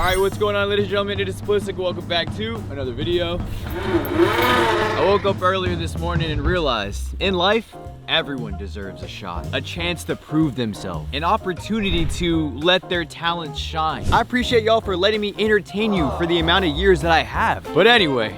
Alright, what's going on, ladies and gentlemen? It is Simplistic. Welcome back to another video. I woke up earlier this morning and realized, in life, everyone deserves a shot. A chance to prove themselves. An opportunity to let their talents shine. I appreciate y'all for letting me entertain you for the amount of years that I have. But anyway,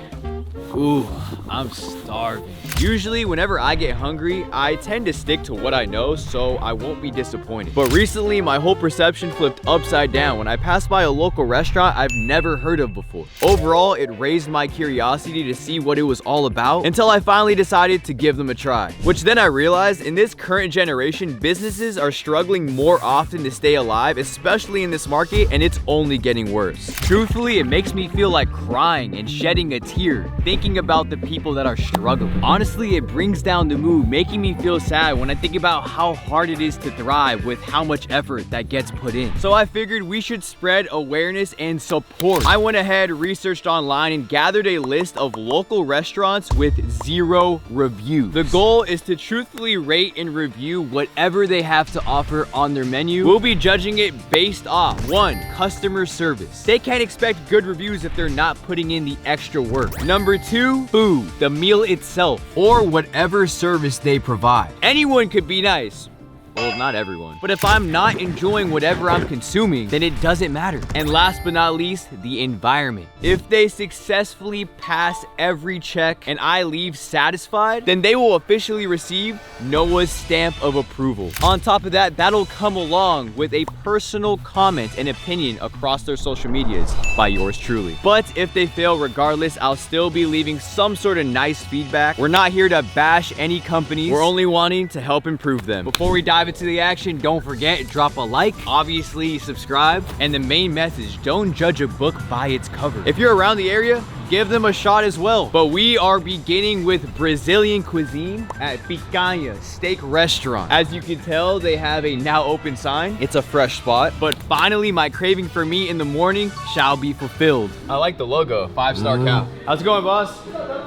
ooh, I'm starving. Usually, whenever I get hungry, I tend to stick to what I know, so I won't be disappointed. But recently, my whole perception flipped upside down when I passed by a local restaurant I've never heard of before. Overall, it raised my curiosity to see what it was all about until I finally decided to give them a try. Which then I realized, in this current generation, businesses are struggling more often to stay alive, especially in this market, and it's only getting worse. Truthfully, it makes me feel like crying and shedding a tear, thinking about the people that are struggling. Honestly, it brings down the mood, making me feel sad when I think about how hard it is to thrive with how much effort that gets put in. So I figured we should spread awareness and support. I went ahead, researched online, and gathered a list of local restaurants with 0 reviews. The goal is to truthfully rate and review whatever they have to offer on their menu. We'll be judging it based off 1, customer service. They can't expect good reviews if they're not putting in the extra work. Number 2, food, the meal itself, or whatever service they provide. Anyone could be nice. Well, not everyone. But if I'm not enjoying whatever I'm consuming, then it doesn't matter. And last but not least, the environment. If they successfully pass every check and I leave satisfied, then they will officially receive Noah's stamp of approval. On top of that, that'll come along with a personal comment and opinion across their social medias by yours truly. But if they fail regardless, I'll still be leaving some sort of nice feedback. We're not here to bash any companies. We're only wanting to help improve them. Before we dive into the action, don't forget, drop a like, obviously subscribe, and the main message, don't judge a book by its cover. If you're around the area, give them a shot as well. But we are beginning with Brazilian cuisine at Picanha Steak Restaurant. As you can tell, they have a now open sign. It's a fresh spot. But finally, my craving for meat in the morning shall be fulfilled. I like the logo, 5-star cow. How's it going, boss?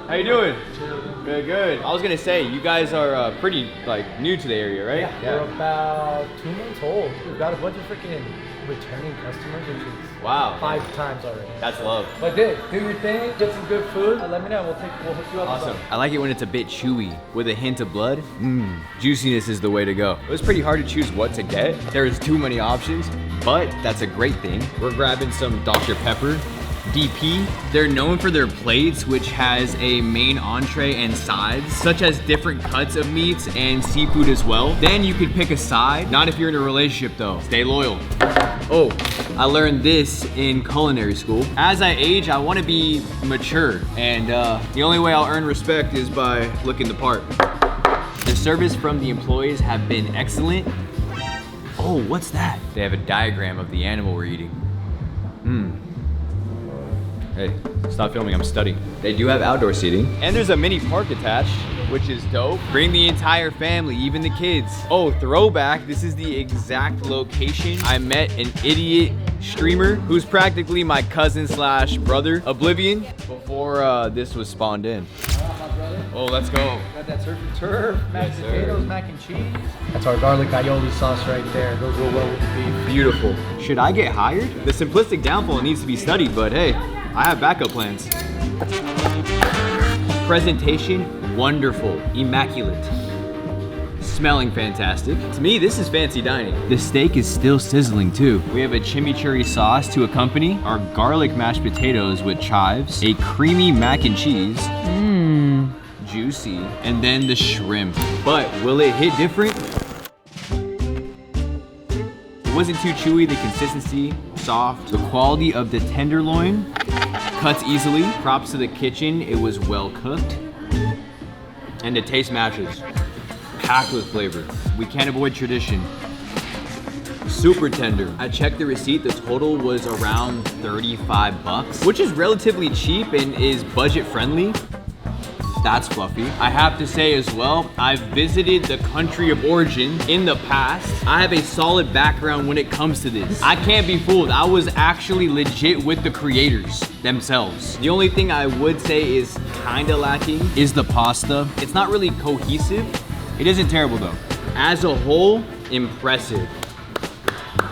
How you doing? Good, good. I was gonna say, you guys are pretty new to the area, right? Yeah, we're about 2 months old. We've got a bunch of freaking returning customers, which is wow, 5 times already. That's love. But do your thing, get some good food. Let me know. We'll hook you up. Awesome. I like it when it's a bit chewy with a hint of blood. Juiciness is the way to go. It was pretty hard to choose what to get. There's too many options, but that's a great thing. We're grabbing some Dr. Pepper. DP. They're known for their plates, which has a main entree and sides, such as different cuts of meats and seafood as well. Then you could pick a side, not if you're in a relationship though. Stay loyal. Oh, I learned this in culinary school. As I age, I want to be mature, and the only way I'll earn respect is by looking the part. The service from the employees have been excellent. Oh, what's that? They have a diagram of the animal we're eating. Hey, stop filming, I'm studying. They do have outdoor seating. And there's a mini park attached, which is dope. Bring the entire family, even the kids. Oh, throwback, this is the exact location I met an idiot streamer who's practically my cousin slash brother, Oblivion, before this was spawned in. Oh, let's go. Got that surf and turf, mashed potatoes, mac and cheese. That's our garlic aioli sauce right there. Goes real well with the beef. Beautiful. Should I get hired? The simplistic downfall needs to be studied, but hey, I have backup plans. Presentation, wonderful, immaculate. Smelling fantastic. To me, this is fancy dining. The steak is still sizzling too. We have a chimichurri sauce to accompany our garlic mashed potatoes with chives, a creamy mac and cheese, juicy, and then the shrimp. But will it hit different? It wasn't too chewy, the consistency, soft. The quality of the tenderloin, cuts easily. Props to the kitchen, it was well cooked. And the taste matches. Packed with flavor. We can't avoid tradition. Super tender. I checked the receipt, the total was around 35 bucks, which is relatively cheap and is budget friendly. That's fluffy. I have to say as well, I've visited the country of origin in the past. I have a solid background when it comes to this. I can't be fooled. I was actually legit with the creators themselves. The only thing I would say is kinda lacking is the pasta. It's not really cohesive. It isn't terrible though. As a whole, impressive.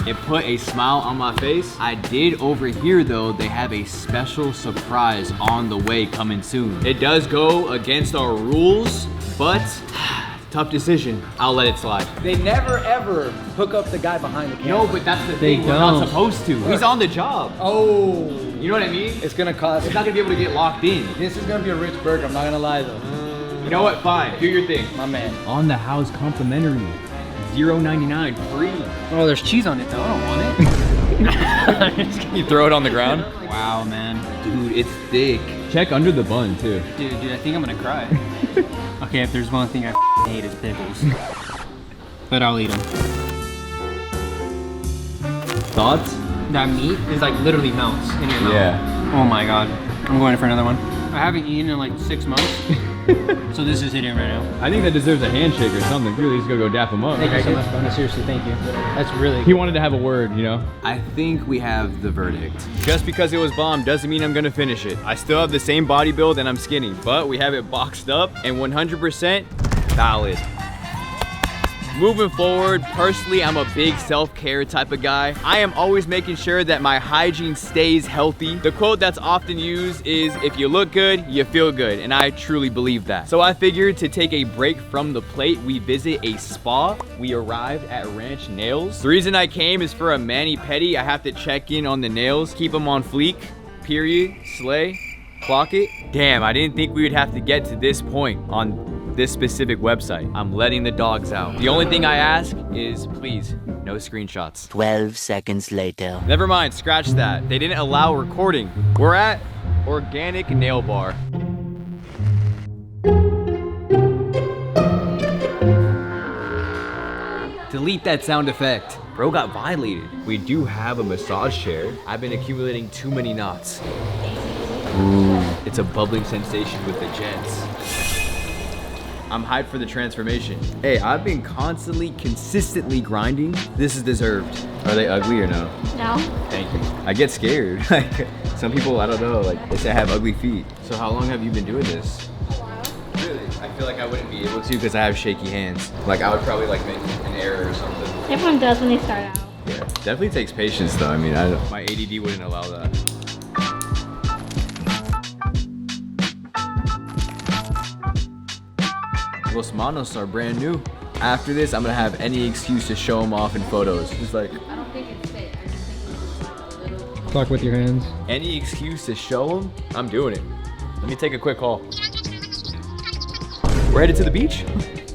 It put a smile on my face. I did overhear though, they have a special surprise on the way coming soon. It does go against our rules, but tough decision. I'll let it slide. They never ever hook up the guy behind the camera. No, but that's the thing. We're not supposed to. He's on the job. Oh. You know what I mean? It's gonna cost. It's not gonna be able to get locked in. This is gonna be a rich burger, I'm not gonna lie though. You know what? Fine. Do your thing. My man. On the house complimentary. $0.99 free. Oh, there's cheese on it though. I don't want it. You throw it on the ground? Wow, man. Dude, it's thick. Check under the bun too. Dude, I think I'm gonna cry. Okay, if there's one thing I hate, it's pickles. But I'll eat them. Thoughts? That meat is like literally melts in your mouth. Yeah. Oh my god. I'm going for another one. I haven't eaten in like 6 months. So this is hitting right now. I think that deserves a handshake or something. Really, he's gonna go dap him up. Thank you so much, bro. No, seriously, thank you. That's really He wanted to have a word, you know? I think we have the verdict. Just because it was bomb doesn't mean I'm gonna finish it. I still have the same body build and I'm skinny, but we have it boxed up and 100% valid. Moving forward, personally, I'm a big self-care type of guy. I am always making sure that my hygiene stays healthy. The quote that's often used is, if you look good, you feel good, and I truly believe that. So I figured to take a break from the plate, we visit a spa. We arrived at Ranch Nails. The reason I came is for a mani-pedi. I have to check in on the nails, keep them on fleek, period, slay, clock it. Damn, I didn't think we would have to get to this point on this specific website. I'm letting the dogs out. The only thing I ask is, please, no screenshots. 12 seconds later. Never mind, scratch that. They didn't allow recording. We're at Organic Nail Bar. Delete that sound effect. Bro got violated. We do have a massage chair. I've been accumulating too many knots. Ooh, it's a bubbling sensation with the jets. I'm hyped for the transformation. Hey, I've been consistently grinding. This is deserved. Are they ugly or no? No. Thank you. I get scared. Like, some people, I don't know, like they say I have ugly feet. So how long have you been doing this? Really? I feel like I wouldn't be able to because I have shaky hands. Like I would probably like make an error or something. Everyone does when they start out. Yeah, definitely takes patience though. I mean, my ADD wouldn't allow that. Los Manos are brand new. After this, I'm gonna have any excuse to show them off in photos. Just like, I don't think it's fit. I just think it's a little. Talk with your hands. any excuse to show them, I'm doing it. Let me take a quick call. We're headed to the beach?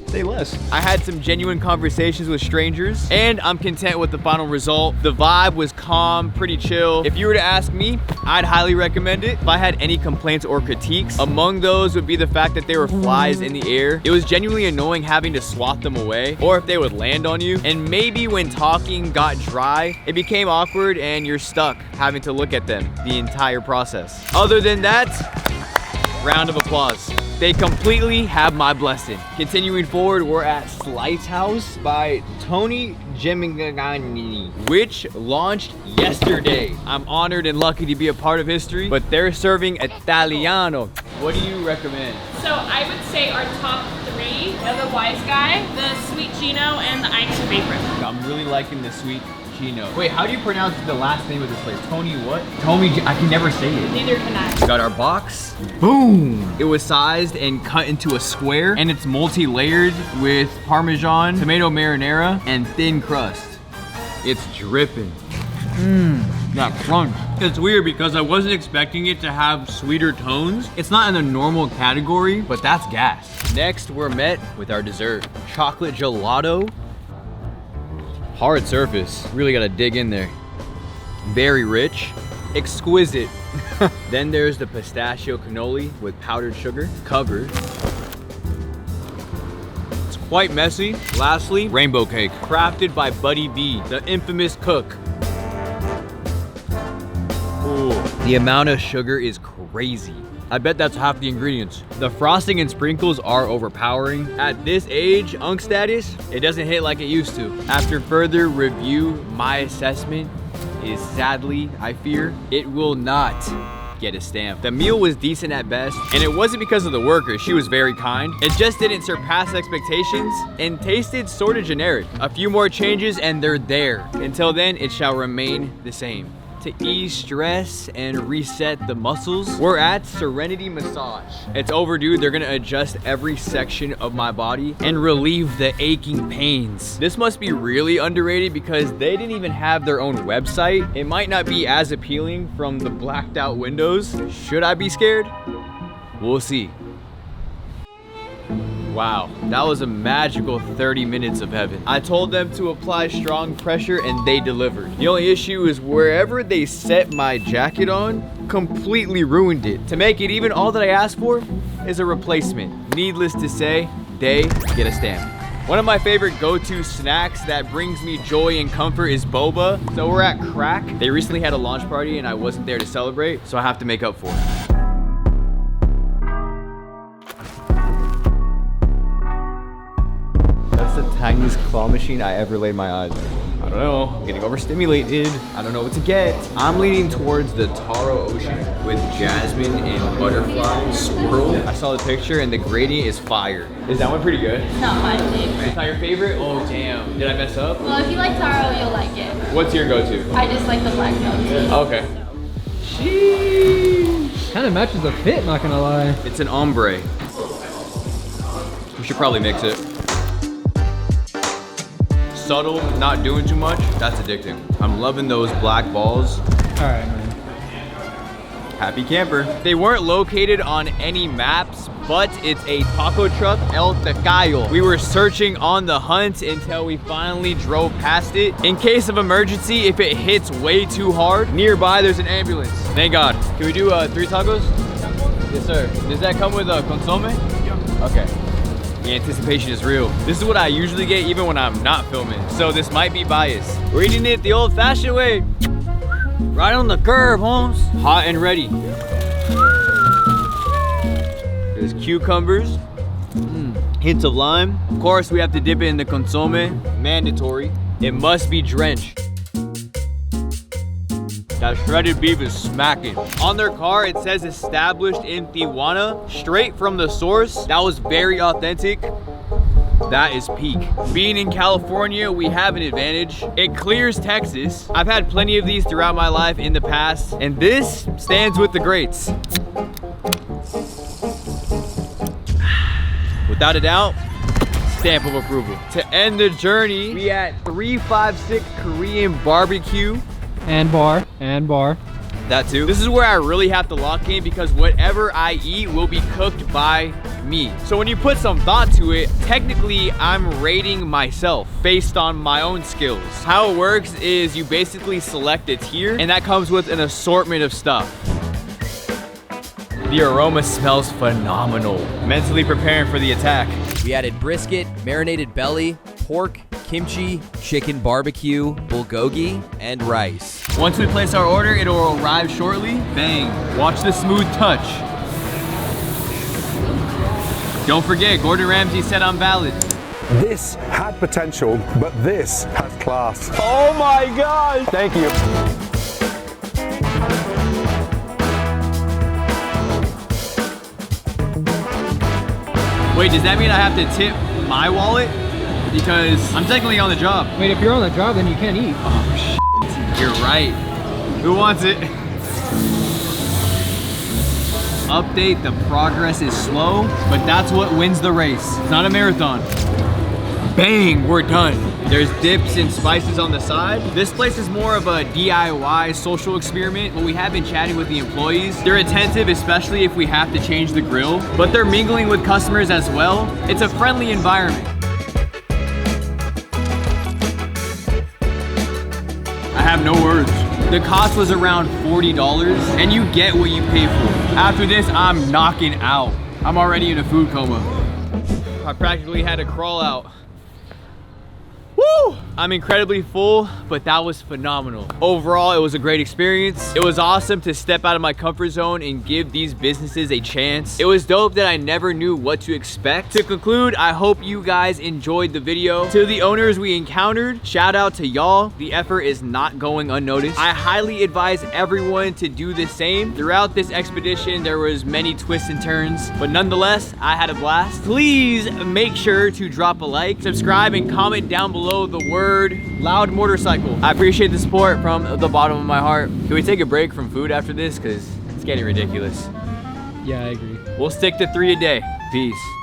Say less. I had some genuine conversations with strangers, and I'm content with the final result. The vibe was calm, pretty chill. If you were to ask me, I'd highly recommend it. If I had any complaints or critiques, among those would be the fact that there were flies in the air. It was genuinely annoying having to swat them away, or if they would land on you. And maybe when talking got dry, it became awkward and you're stuck having to look at them the entire process. Other than that, round of applause. They completely have my blessing. Continuing forward, we're at Slice House by Tony Gemigani, which launched yesterday. I'm honored and lucky to be a part of history, but they're serving Italiano. What do you recommend? So I would say our top 3 are the Wise Guy, the Sweet Gino, and the Ike's Favorite. I'm really liking the sweet Gino. Wait, how do you pronounce the last name of this place? Tony what? I can never say it. Neither can I. Got our box. Boom! It was sized and cut into a square, and it's multi-layered with Parmesan, tomato marinara, and thin crust. It's dripping. That crunch. It's weird because I wasn't expecting it to have sweeter tones. It's not in the normal category, but that's gas. Next, we're met with our dessert. Chocolate gelato. Hard surface, really gotta dig in there. Very rich, exquisite. Then there's the pistachio cannoli with powdered sugar, covered. It's quite messy. Lastly, rainbow cake, crafted by Buddy V, the infamous cook. Ooh, the amount of sugar is crazy. I bet that's half the ingredients. The frosting and sprinkles are overpowering. At this age, unk status, it doesn't hit like it used to. After further review, my assessment is sadly, I fear, it will not get a stamp. The meal was decent at best, and it wasn't because of the worker. She was very kind. It just didn't surpass expectations and tasted sort of generic. A few more changes and they're there. Until then, it shall remain the same. To ease stress and reset the muscles, we're at Serenity Massage. It's overdue. They're gonna adjust every section of my body and relieve the aching pains. This must be really underrated because they didn't even have their own website. It might not be as appealing from the blacked out windows. Should I be scared? We'll see. Wow, that was a magical 30 minutes of heaven. I told them to apply strong pressure and they delivered. The only issue is wherever they set my jacket on, completely ruined it. To make it even, all that I asked for is a replacement. Needless to say, they get a stamp. One of my favorite go-to snacks that brings me joy and comfort is Boba. So we're at Crack. They recently had a launch party and I wasn't there to celebrate, so I have to make up for it. That's the tiniest claw machine I ever laid my eyes on. I don't know, I'm getting overstimulated. I don't know what to get. I'm leaning towards the Taro Ocean with jasmine and butterfly swirl. I saw the picture and the gradient is fire. Is that one pretty good? Not my favorite. It's not your favorite? Oh damn, did I mess up? Well, if you like taro, you'll like it. What's your go-to? I just like the black milk tea. Okay. Sheesh. Kind of matches the fit, not gonna lie. It's an ombre. We should probably mix it. Subtle, not doing too much, that's addicting. I'm loving those black balls. All right, man. Happy camper. They weren't located on any maps, but it's a taco truck, El Tecayo. We were searching on the hunt until we finally drove past it. In case of emergency, if it hits way too hard, nearby there's an ambulance. Thank God. Can we do 3 tacos? Yes, sir. Does that come with a consomme? Yeah. Okay. The anticipation is real. This is what I usually get even when I'm not filming, so this might be biased. We're eating it the old-fashioned way. Right on the curb, Holmes. Hot and ready. There's cucumbers. Hint of lime. Of course, we have to dip it in the consomme. Mandatory. It must be drenched. That shredded beef is smacking. On their car, it says established in Tijuana, straight from the source. That was very authentic. That is peak. Being in California, we have an advantage. It clears Texas. I've had plenty of these throughout my life in the past, and this stands with the greats. Without a doubt, stamp of approval. To end the journey, we at 356 Korean Barbecue. And bar, and bar. That too. This is where I really have to lock in because whatever I eat will be cooked by me. So when you put some thought to it, technically I'm rating myself based on my own skills. How it works is you basically select a tier and that comes with an assortment of stuff. The aroma smells phenomenal. Mentally preparing for the attack. We added brisket, marinated belly, pork, kimchi, chicken barbecue, bulgogi, and rice. Once we place our order, it'll arrive shortly. Bang. Watch the smooth touch. Don't forget, Gordon Ramsay said I'm valid. This had potential, but this has class. Oh my God. Thank you. Wait, does that mean I have to tip my wallet? Because I'm technically on the job. Wait, if you're on the job, then you can't eat. Oh, shit. You're right. Who wants it? Update, the progress is slow, but that's what wins the race. It's not a marathon. Bang, we're done. There's dips and spices on the side. This place is more of a DIY social experiment, but we have been chatting with the employees. They're attentive, especially if we have to change the grill, but they're mingling with customers as well. It's a friendly environment. I have no words. The cost was around $40 and you get what you pay for. After this, I'm knocking out. I'm already in a food coma. I practically had to crawl out. Woo! I'm incredibly full, but that was phenomenal. Overall, it was a great experience. It was awesome to step out of my comfort zone and give these businesses a chance. It was dope that I never knew what to expect. To conclude, I hope you guys enjoyed the video. To the owners we encountered, shout out to y'all. The effort is not going unnoticed. I highly advise everyone to do the same. Throughout this expedition, there was many twists and turns, but nonetheless, I had a blast. Please make sure to drop a like, subscribe, and comment down below the word loud motorcycle. I appreciate the support from the bottom of my heart. Can we take a break from food after this? Because it's getting ridiculous. Yeah, I agree. We'll stick to 3 a day. Peace.